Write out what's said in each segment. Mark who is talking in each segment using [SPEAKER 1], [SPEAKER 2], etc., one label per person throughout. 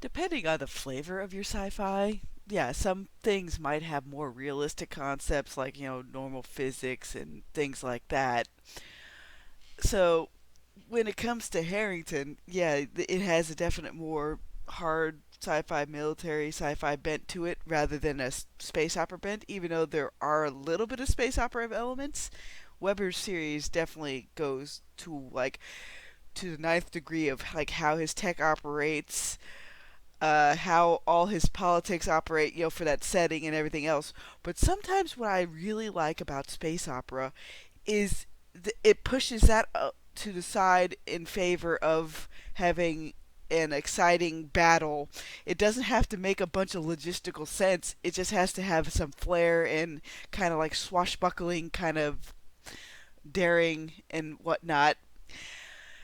[SPEAKER 1] Depending on the flavor of your sci-fi, yeah, some things might have more realistic concepts like, normal physics and things like that. So, when it comes to Harrington, yeah, it has a definite more hard sci-fi military sci-fi bent to it rather than a space opera bent, even though there are a little bit of space opera elements. Weber's series definitely goes to to the ninth degree of like how his tech operates, how all his politics operate, for that setting and everything else. But sometimes what I really like about space opera is it pushes that to the side in favor of having an exciting battle. It doesn't have to make a bunch of logistical sense. It just has to have some flair and kind of like swashbuckling, kind of daring and whatnot.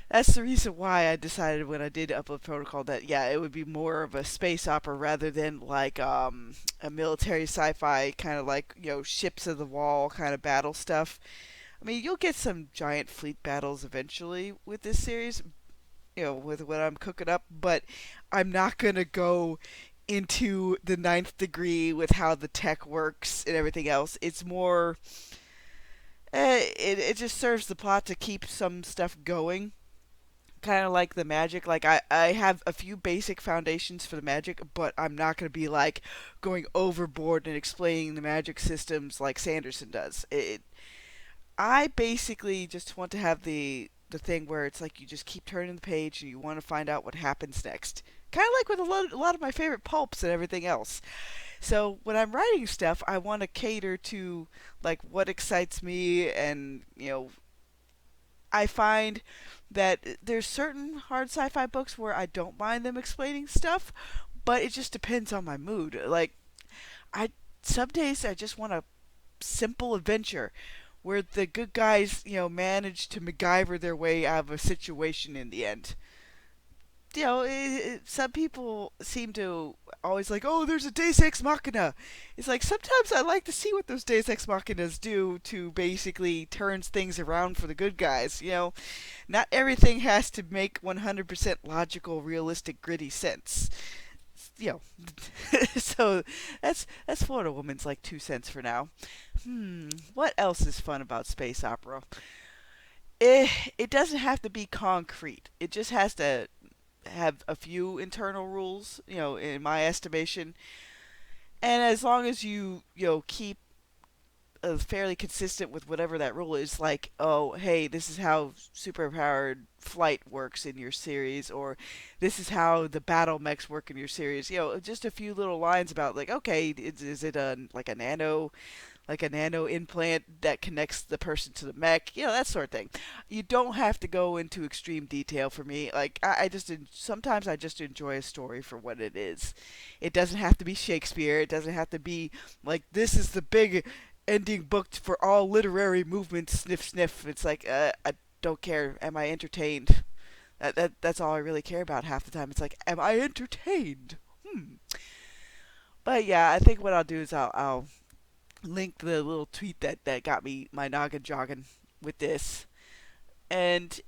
[SPEAKER 1] That's the reason why I decided when I did Upload Protocol that yeah, it would be more of a space opera rather than like a military sci-fi kind of like ships of the wall kind of battle stuff. I mean, you'll get some giant fleet battles eventually with this series, with what I'm cooking up, but I'm not gonna go into the ninth degree with how the tech works and everything else. It's more, it just serves the plot to keep some stuff going, kind of like the magic. Like I have a few basic foundations for the magic, but I'm not going to be like going overboard and explaining the magic systems like Sanderson does. I basically just want to have the thing where it's like you just keep turning the page and you want to find out what happens next. Kind of like with a lot of my favorite pulps and everything else. So when I'm writing stuff, I want to cater to like what excites me, and I find that there's certain hard sci-fi books where I don't mind them explaining stuff, but it just depends on my mood. Like I some days I just want a simple adventure where the good guys, manage to MacGyver their way out of a situation in the end. Some people seem to always like, oh, there's a Deus Ex Machina. It's like sometimes I like to see what those Deus Ex Machinas do to basically turns things around for the good guys. Not everything has to make 100% logical, realistic, gritty sense. You so that's Florida Woman's like 2 cents for now. What else is fun about space opera? It doesn't have to be concrete. It just has to have a few internal rules, in my estimation. And as long as you keep fairly consistent with whatever that rule is, like, oh, hey, this is how superpowered flight works in your series, or this is how the battle mechs work in your series. Just a few little lines about like, okay, is it like a nano implant that connects the person to the mech, that sort of thing. You don't have to go into extreme detail for me. Like I just sometimes I just enjoy a story for what it is. It doesn't have to be Shakespeare. It doesn't have to be like this is the big ending book for all literary movements. Sniff sniff. It's like I don't care. Am I entertained? That's all I really care about half the time. It's like, am I entertained? But yeah, I think what I'll do is I'll link the little tweet that got me my noggin jogging with this. And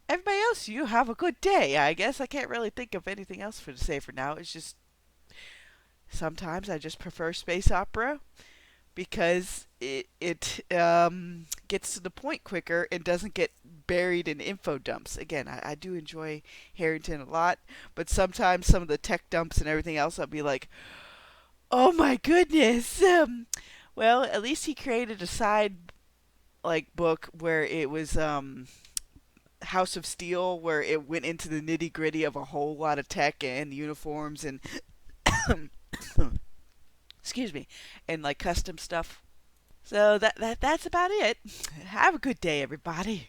[SPEAKER 1] everybody else, you have a good day. I guess I can't really think of anything else to say for now. It's just sometimes I just prefer space opera because it gets to the point quicker and doesn't get buried in info dumps. Again, I do enjoy Harrington a lot, but sometimes some of the tech dumps and everything else, I'll be like, oh my goodness. Well, at least he created a side like book where it was House of Steel, where it went into the nitty gritty of a whole lot of tech and uniforms and excuse me, and like custom stuff. So that's about it. Have a good day, everybody.